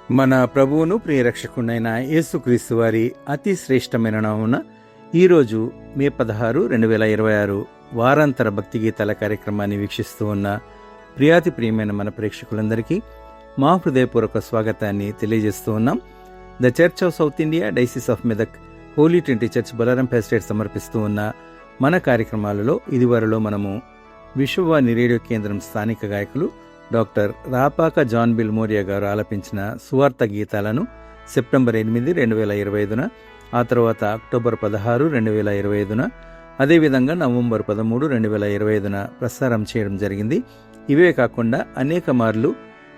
మన ప్రభువును ప్రియరక్షకుడైన యేసుక్రీస్తు వారి అతి శ్రేష్టమైన నామమున ఈరోజు మే 16, 2026 వారాంతర భక్తి గీతాల కార్యక్రమాన్ని వీక్షిస్తూ ఉన్న ప్రియాతి ప్రియమైన మన ప్రేక్షకులందరికీ మా హృదయపూర్వక స్వాగతాన్ని తెలియజేస్తూ ఉన్నాం. The church of South India diocese of Medak holy Trinity church Balarampet state సమర్పిస్తూ ఉన్న మన కార్యక్రమాలలో ఇదివరలో మనము విశ్వవాణి రేడియో కేంద్రం స్థానిక గాయకులు డాక్టర్ రాపాక జాన్ బిల్ మోరియా గారు ఆలపించిన సువార్త గీతాలను సెప్టెంబర్ 8, 2025 ఆ తర్వాత అక్టోబర్ 16, 2025 అదేవిధంగా నవంబర్ 13, 2025 ప్రసారం చేయడం జరిగింది. ఇవే కాకుండా అనేక మార్లు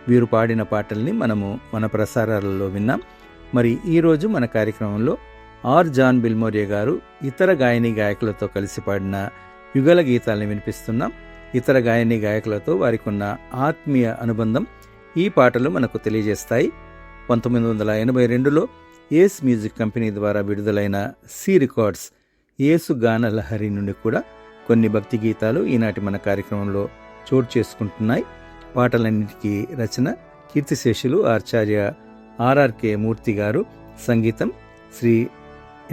వీరు పాడిన పాటల్ని మనము మన ప్రసారాలలో విన్నాం. మరి ఈరోజు మన కార్యక్రమంలో జాన్ బిల్ మోరియా గారు ఇతర గాయని గాయకులతో కలిసి పాడిన యుగల గీతాలను వినిపిస్తున్నాం. ఇతర గాయని గాయకులతో వారికి ఉన్న ఆత్మీయ అనుబంధం ఈ పాటలు మనకు తెలియజేస్తాయి. 1982లో ఏస్ మ్యూజిక్ కంపెనీ ద్వారా విడుదలైన సి రికార్డ్స్ యేసు గాన లహరి నుండి కూడా కొన్ని భక్తి గీతాలు ఈనాటి మన కార్యక్రమంలో చోటు చేసుకుంటున్నాయి. పాటలన్నిటికీ రచన కీర్తిశేషులు ఆచార్య ఆర్ఆర్కే మూర్తి గారు, సంగీతం శ్రీ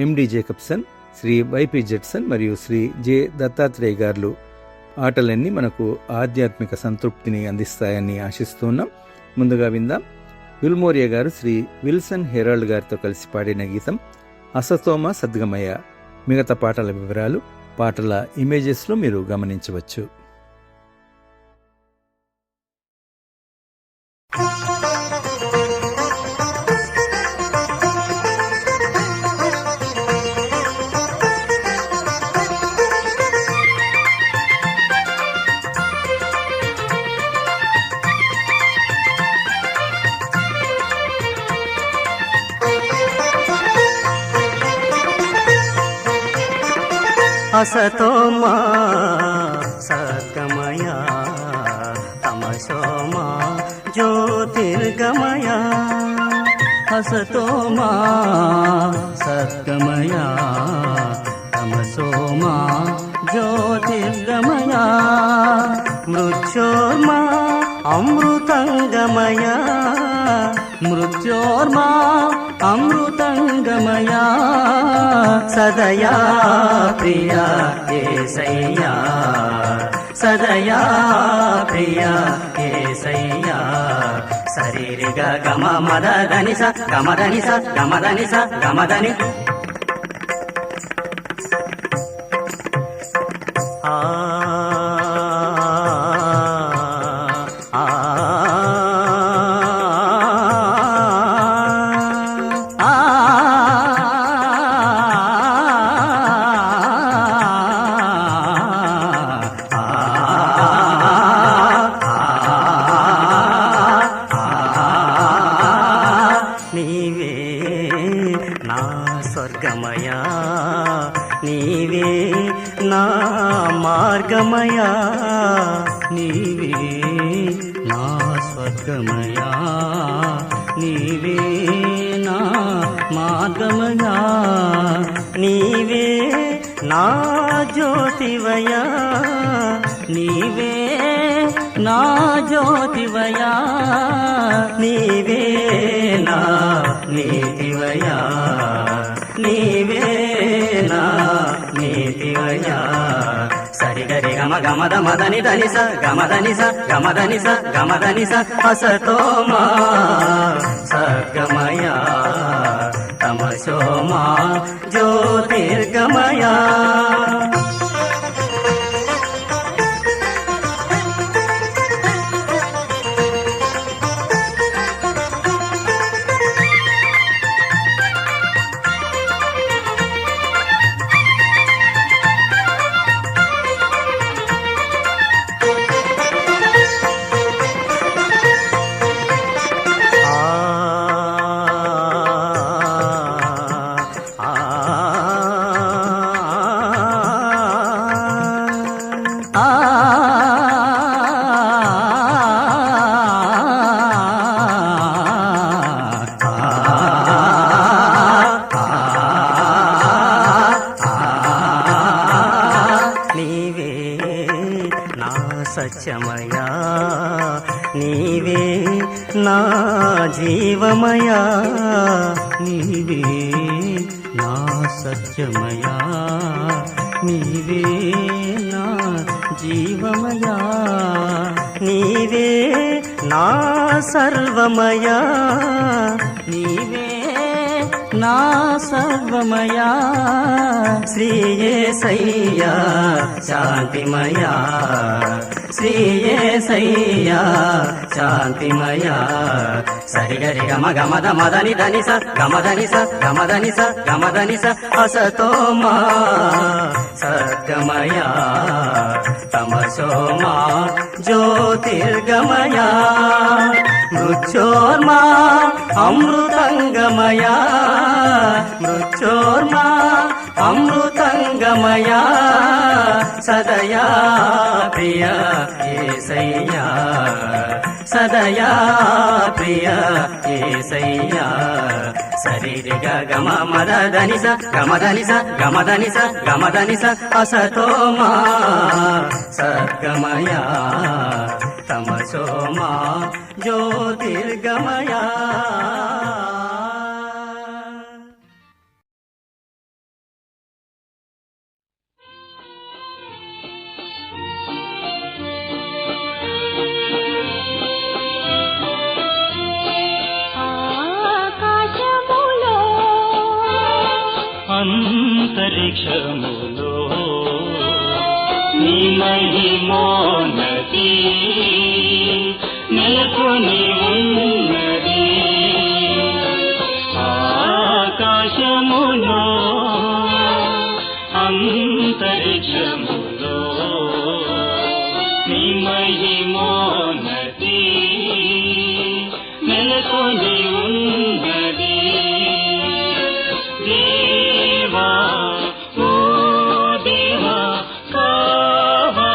ఎండి జేకబ్సన్, శ్రీ వైపి జెట్సన్ మరియు శ్రీ జె దత్తాత్రేయ గారు. ఆటలన్నీ మనకు ఆధ్యాత్మిక సంతృప్తిని అందిస్తాయని ఆశిస్తున్నాం. ముందుగా విందాం. బిల్ మోరియా గారు శ్రీ విల్సన్ హెరాల్డ్ గారితో కలిసి పాడిన గీతం అసతోమ సద్గమయ. మిగతా పాటల వివరాలు పాటల ఇమేజెస్లో మీరు గమనించవచ్చు. అసతోమా సద్గమయ తమసోమా జ్యోతిర్గమయ. అసతోమా సద్గమయ తమసోమా జ్యోతిర్గమయ. మృత్యోర్మా అమృతంగమయ, మృత్యోర్మా అమృతంగమయ. సదయా ప్రియ యేసయ్యా, సదయా ప్రియ యేసయ్యా. శరీరిగ గమ మదనిస గమదనిస గమదనిస గమదని. స్వర్గమయా నీవే నా మార్గమయా, నీవే నా స్వర్గమయా, నీవే నా మార్గమయా. నీవే నా జ్యోతివయా, నీవే నా జ్యోతివయా. నీవే నా నీతివయా, నీవే నా నీతివయా. సరిగరి గమ గమద మదని ధనిస గమదనిస గమదనిస గమదనిస. అసతోమా సద్గమయ తమసోమా జ్యోతిర్గమయ. సత్యమయా నీవే నా జీవమయా, నీవే నా సత్యమయా, నీవే నా జీవమయా, నీవే నా సర్వమయా, నీవే నా సర్వమయా, శ్రీ యేసయ్యా శాంతిమయా, శ్రీ యేసయ్యా శాంతిమయా. సరిగరి గమ గమద మదని ధనిస గమధనిస గమధనిస గమధనిస అసతోమా సద్గమయా, తమసోమా జ్యోతిర్గమయా, మృత్యోర్మా అమృతంగమయా, మృత్యోర్మా అమృతంగమయా, సదయా ప్రియ యేసయ్యా, సదయా ప్రియ యేసయ్యా. సరిరిగ గమ మద ధనిస గమధనిస గమధనిస గమధనిస అసతోమా సద్గమయా, తమసోమా జ్యోతిర్గమయా. అంతరిక్షములో నీ మహిమోన్నతి నెలకొని ఉన్నది, ఆకాశములో అంతరిక్షములో నీ మహిమోన్నతి నెలకొని ఉన్నది. దేవా ఓ దేవా కావారావా,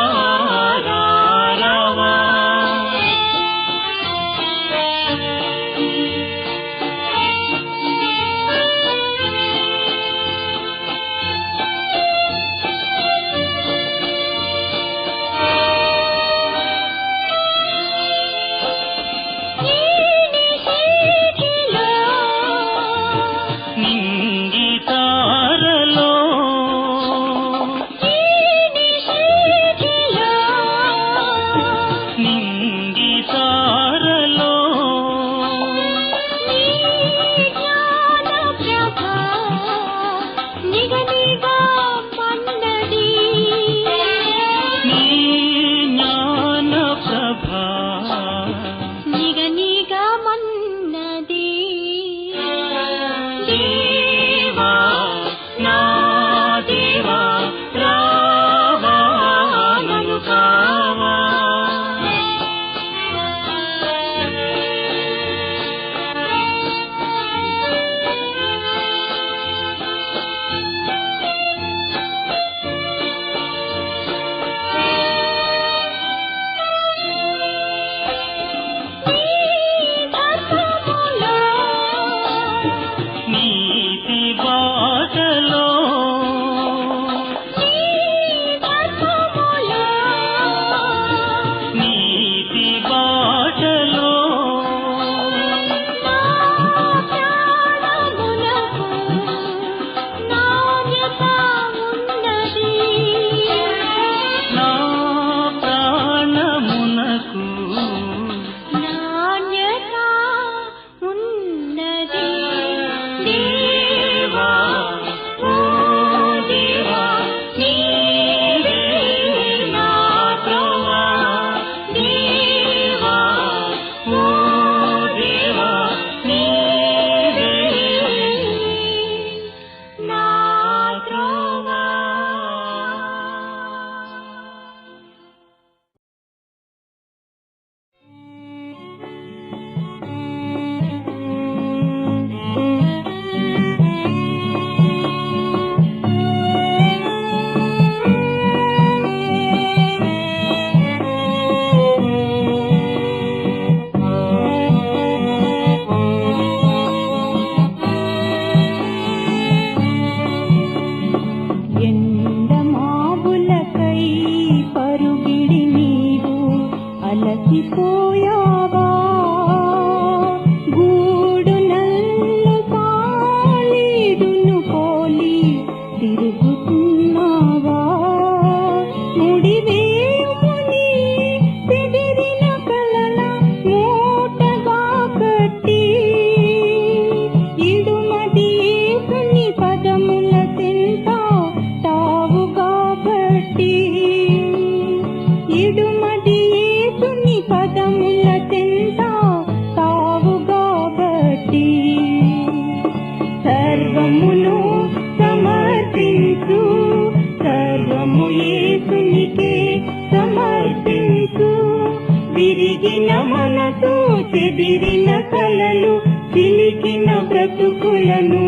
చెదిరిన కలలు చిలికిన బ్రతుకులను,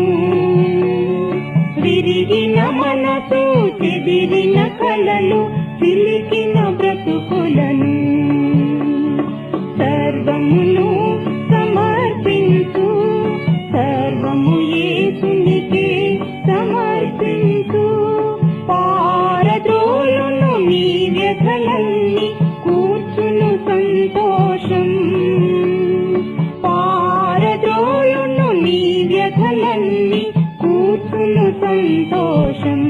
విరిగిన మనసు చెదిరిన కలలు చిలికిన బ్రతుకులను, సర్వమును సమర్పించు, సర్వము యేసునికే సమర్పించు. పారద్రోలును నీ వ్యథలన్నీ కూర్చును సంతోషం, పారద్రోలును నీ వ్యథలన్నీ కూర్చును సంతోషం.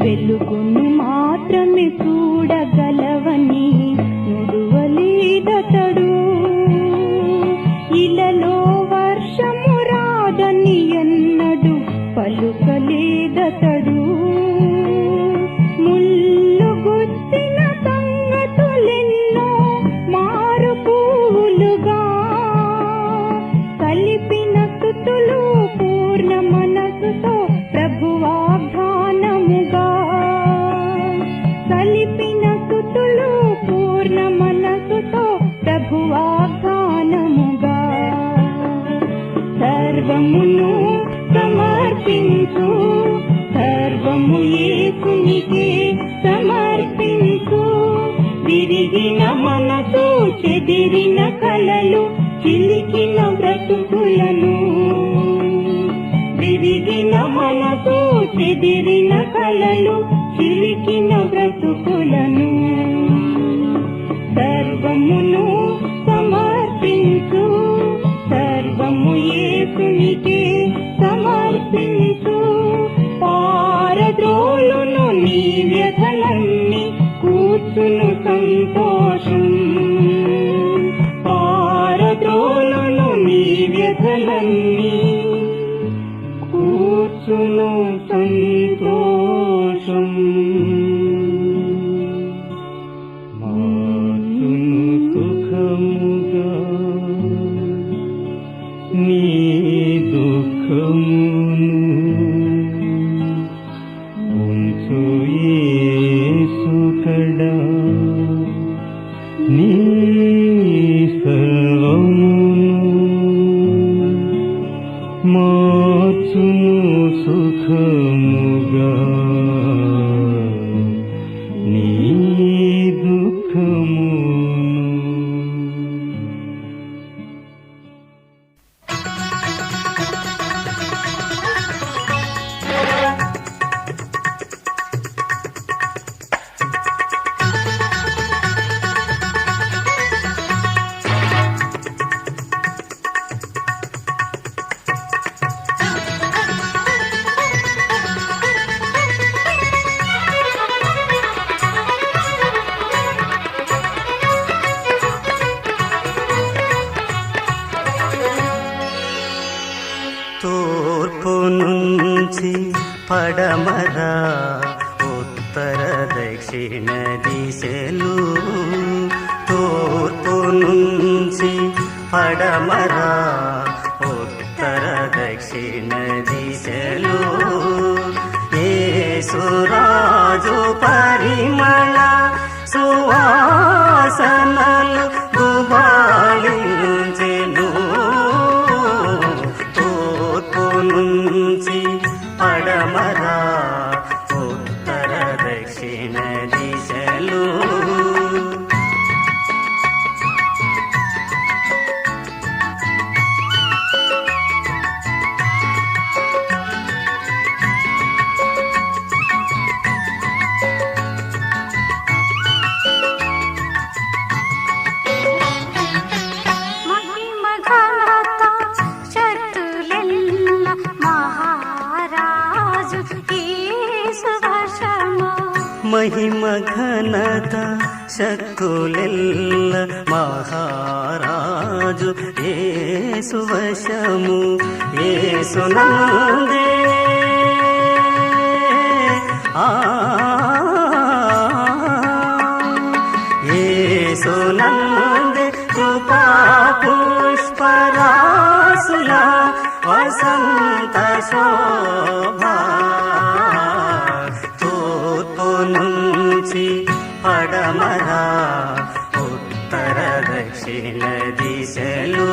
వెలుగును మాత్రమే చూడగలవని నుడువలేదతడు, ఇలలో వర్షము రాదని ఎన్నడు పలుకలేదతడు. ముళ్ళు గుచ్చిన సంగతులెన్నో మారు పూలుగా, కలిపిన స్తుతులు పూర్ణ మనసుతో ప్రభువాగ్దానముగా, కలిపిన స్తుతులు పూర్ణ మనసుతో ప్రభువాగ్దానముగా. సర్వమును సమర్పించు, సర్వము యేసునికే సమర్పించు. విరిగిన మనసు చెదిరిన కలలు చిలికిన బ్రతుకులను, విరిగిన మనసు చెదిరిన కలలు చిలికిన బ్రతుకులను, సర్వమును సమర్పించు, సర్వము యేసునికే సమర్పించు. పారద్రోలును నీ వ్యథలన్నీ కూర్చును సంతోషం, పారద్రోలును నీ వ్యథలన్నీ కూర్చును సంతోషం. మార్చును సుఖముగా నీ దుఃఖమును, ఉంచు యేసుకడా నీ సర్వమును, మార్చును సుఖముగా నీ దుఃఖమును. తూర్పు నుంచి పడమరా ఉత్తర దక్షిణ దిశలు, తూర్పు నుంచి పడమరా ఉత్తర దక్షిణ దిశలు, యేసురాజు పరిమళ సువాసనలు గుబాళించెను. తూర్పు నుంచి పడమరా ఉత్తర దక్షిణ దిశలు, మహిమ ఘనత శక్తులెల్ల మహారాజు యేసు వశము యేసునందే యేసునందే కృపా పుష్పరాసుల వసంత శోభా తూర్పు నుంచి పడమరా ఉత్తర దక్షిణ దిశలు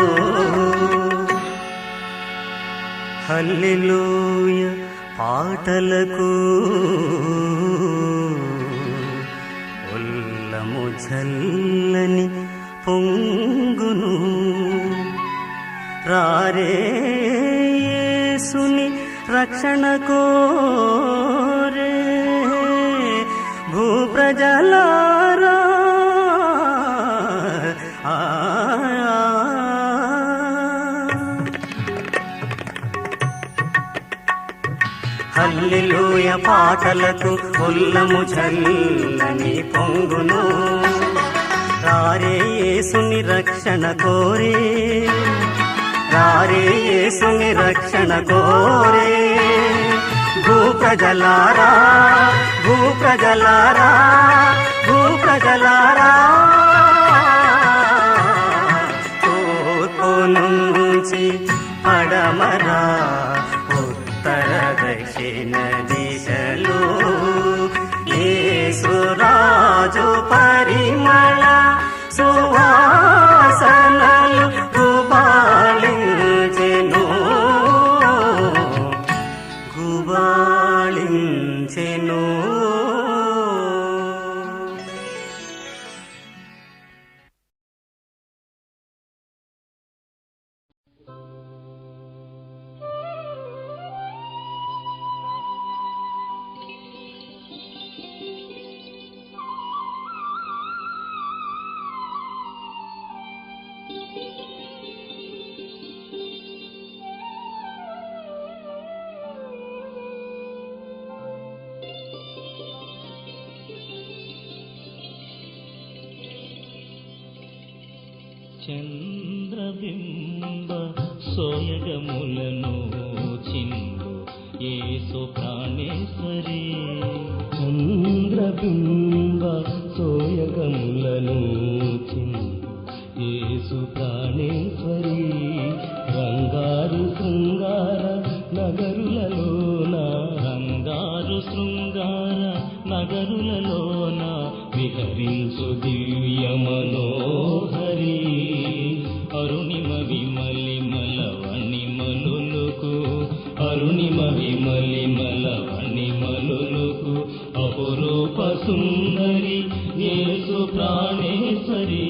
హల్లెలూయా పాటలకు ఉల్లము జల్లని పొంగును రారే యేసుని రక్షణ కోరే భూప్రజలారా హల్లెలూయా పాటలకు ఉల్లము జల్లని పొంగును రారే యేసుని రక్షణ కోరే రారే యేసుని రక్షణ కోరే భూప్రజలారా భూప్రజలారా భూప్రజలారా తూర్పు నుంచి పడమరా ఉత్తర దక్షిణ దిశలు యేసు రాజు పరిమళ సువాసనలు గుబాళించెను గుబాళించెను. చంద్రబింబ సోయగములను చిందు యేసు ప్రాణేశ్వరి చంద్రబింబ సోయగములను చిందు యేసు ప్రాణేశ్వరి రంగారు శృంగార నగరులలోన రంగారు శృంగార నగరులలోన విహరించు దివ్య మనోహరి అరుణిమ విమలిమల వణిమలులకు అరుణిమ విమలిమల వణిమలులకు అపురూప సుందరి యేసు ప్రాణేశ్వరి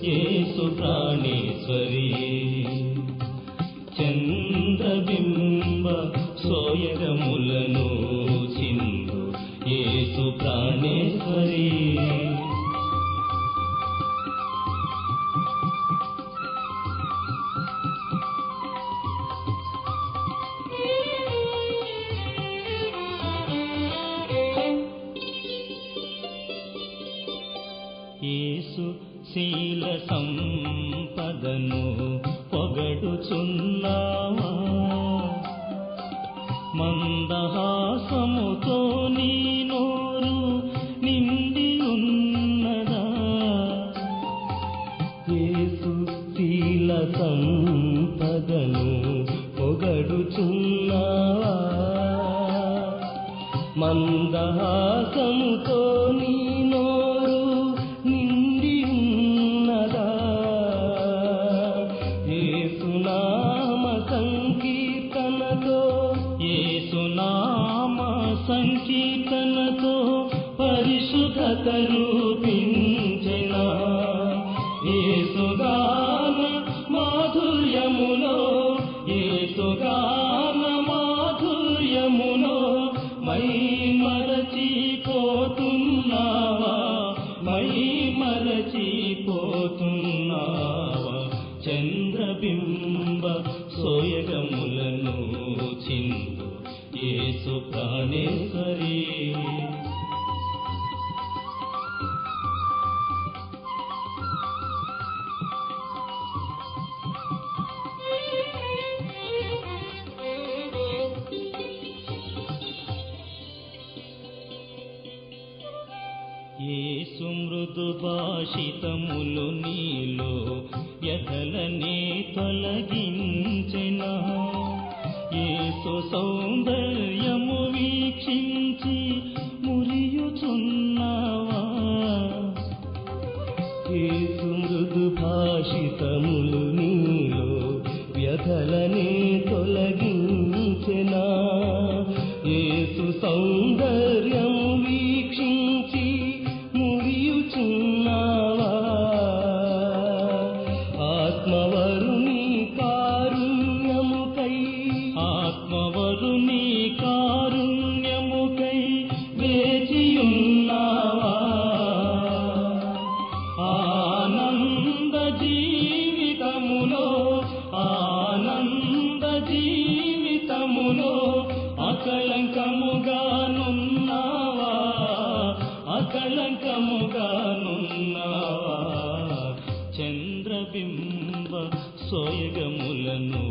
యేసు ప్రాణేశ్వరి చంద్రబింబ సోయగములను చిందు యేసు ప్రాణేశ్వరి యేసు శీల సంపదను పొగడుచున్నావా మందహాసముతో నీ నోరు నిండి ఉన్నదా యేసు శీల సంపదను పొగడుచున్నావా మందహాసముతో నీ నోరు నిండి ఉన్నదా యేసునామ సంకీర్తనతో యేసునామ సంకీర్తన మృదు భాషితములు నీలో వ్యధలనే తొలగించెనా యేసు సౌందర్యము వీక్షించి మురియుచున్నావా యేసు మృదు భాషితములు నీలో వ్యధలనే తొలగించెనా యేసు సౌందర్యము వీక్షించి మురియుచున్నావా ఆత్మవరుని కారుణ్యముకై ఆత్మవరుని కారుణ్యముకై వేచియున్నావా ఆనంద జీవితములో అకళంకముగానున్నావా అకళంకముగానున్నావా చంద్రబింబ సోయగములను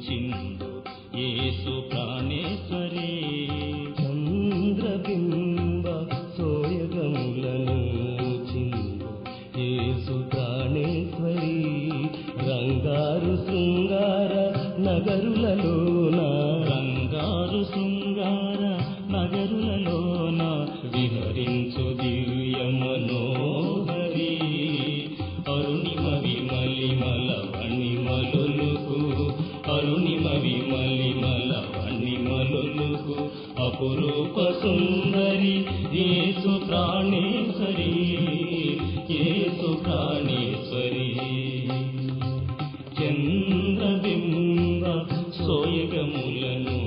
చిందు యేసు ప్రాణేశ్వరి చంద్రబింబ సోయగములను చిందు యేసు ప్రాణేశ్వరి రంగారు శృంగార నగరులలోన విహరించు దివ్య మనోహరి అరుణిమ విమలిమల వణిమలుకు అరుణిమ విమలిమల వణిమలుకు అపురూప సుందరి యేసు ప్రాణేశ్వరి యేసు ప్రాణేశ్వరి చంద్రబింబ సోయగములను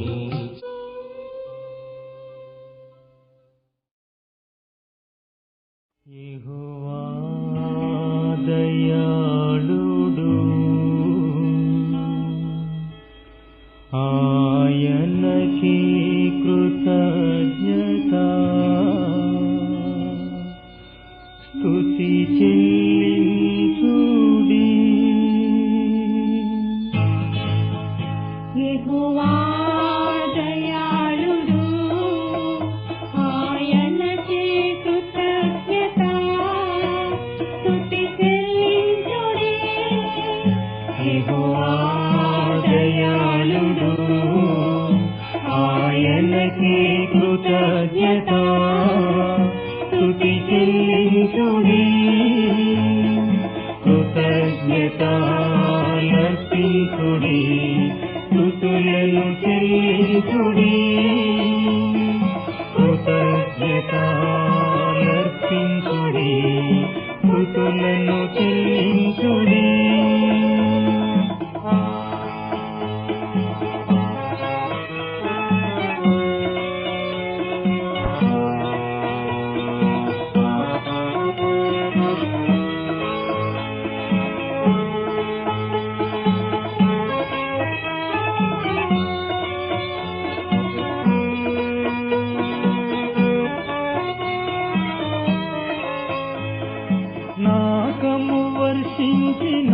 యెహోవా దయాళుడు ఆయనకి కృతజ్ఞత స్తుతి చెల్లించుడి యెహోవా దయాళుడు ఆయనకే కృతజ్ఞత స్తుతి చెల్లించుడి యెహోవా దయాళుడు ఆయనకే కృతజ్ఞత స్తుతి చెల్లించుడి కృతజ్ఞతాలర్పించుడి స్తుతులను చెల్లించుడి కృతజ్ఞతాలర్పించుడి స్తుతులను చెల్లించుడి నాకము వర్షించిన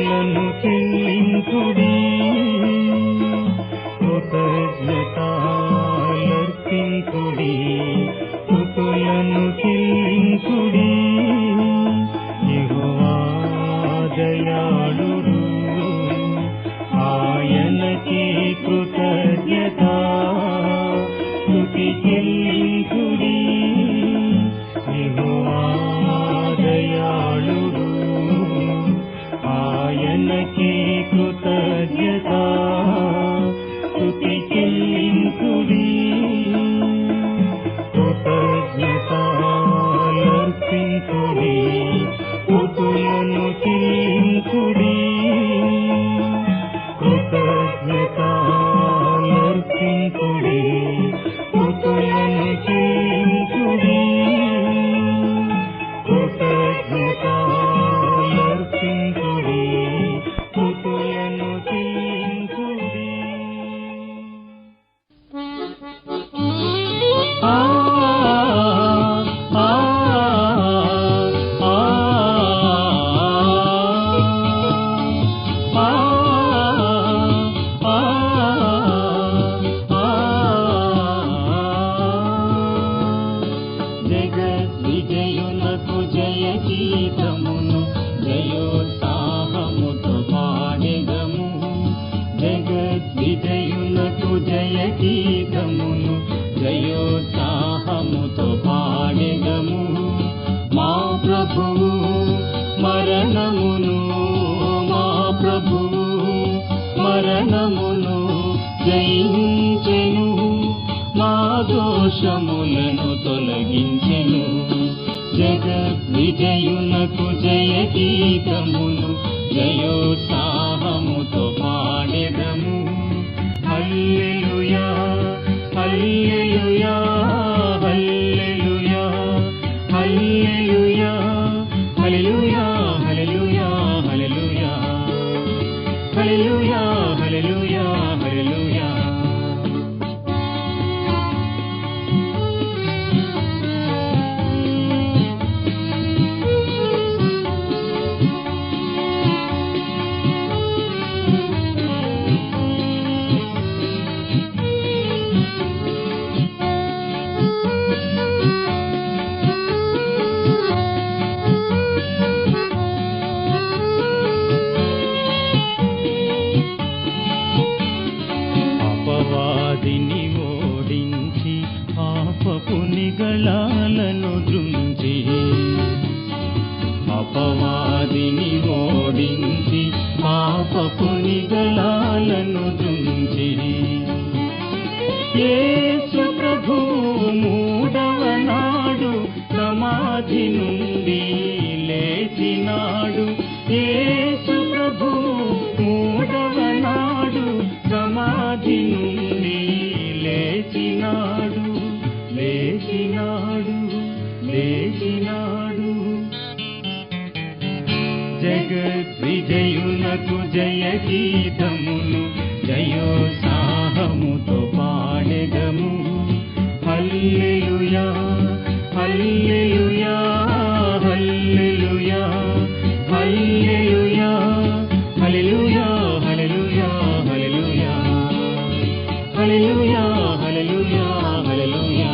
స్తుతులను చెల్లించుడి కృతజ్ఞతాలర్పించుడి స్తుతులను చెల్లించుడి యెహోవా దయాళుడు ఆయనకే కృతజ్ఞత స్తుతి చెల్లించుడి యెహోవా దయాళుడు ఆయనకే కృతజ్ఞత స్తుతి చెల్లించుడి కృతజ్ఞతాలర్పించుడి స్తుతులను చెల్లించుడి కృతజ్ఞతాలర్పించుడి స్తుతులను చెల్లించుడి కృతజ్ఞతాలర్పించుడి స్తుతులను చెల్లించుడి. ఆ ఆ ఆ జగద్విజయునకు జయ గీతమును జయోత్సాహముతో పాడెదము జగద్విజయునకు జయ గీతమును జయోత్సాహముతో పాడెదము మా ప్రభువు మరణమును మా ప్రభువు మరణమును జయించెను మా దోషములను తొలగించెను జగద్విజయునకు జయ గీతమును జయోత్సాహముతో పాడెదము హల్లెలూయా హల్లెలూయా హల్లెలూయా హల్లెలూయా హల్లెలూయా హల్లెలూయా హల్లెలూయా హల్లెలూయా హల్లెలూయా హల్లెలూయా. అపవాదిని ఓడించి పాపపు నిగళాలను దృంచి అపవాదిని ఓడించి పాపపు నిగళాలను దృంచి యేసు ప్రభువు మూడవ నాడు సమాధి నుండి లేచినాడు యేసు ప్రభువు మూడవ నాడు సమాధి నుండి లేచినాడు లేచినాడు లేచినాడు జగద్విజయునకు జయ గీతమును జయోత్సాహముతో పాడెదము హల్లెలూయా హల్లెలూయా హల్లెలూయా హల్లెలూయా హల్లెలూయా హల్లెలూయా హల్లెలూయా హల్లెలూయా హల్లెలూయా హల్లెలూయా.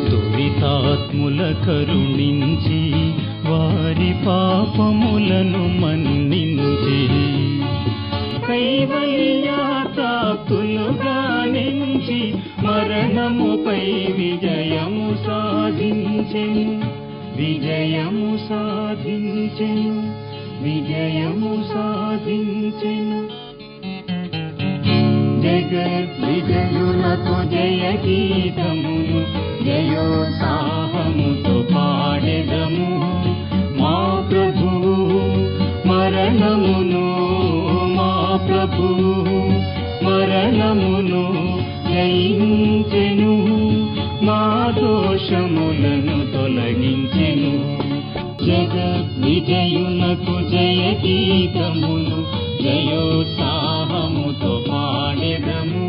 దురితాత్ముల కరుణించి వారి పాపములను మన్నించి కైవల్యాప్తులుగా నుంచి మరణముపై విజయము సాధించెను విజయము సాధించెను విజయము సాధించెను జగద్విజయునకు జయ గీతమును జయోత్సాహముతో పాడెదము మా ప్రభువు మరణమును మా ప్రభువు మరణమును జయించెను మా దోషములను తొలగించెను జగ విజయునకు జయ గీతములు జయోత్సాహముతో పాడెదము.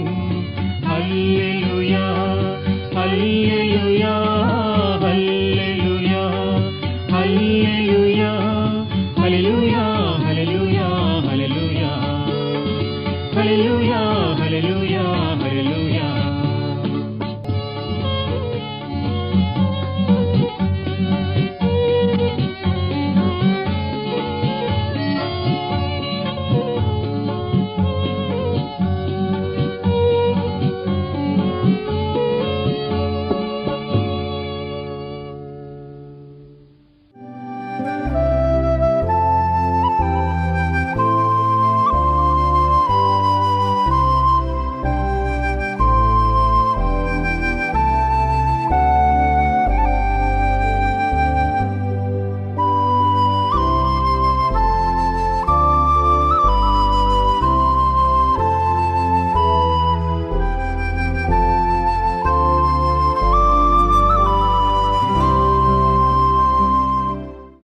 హల్లెలూయా హల్లెలూయా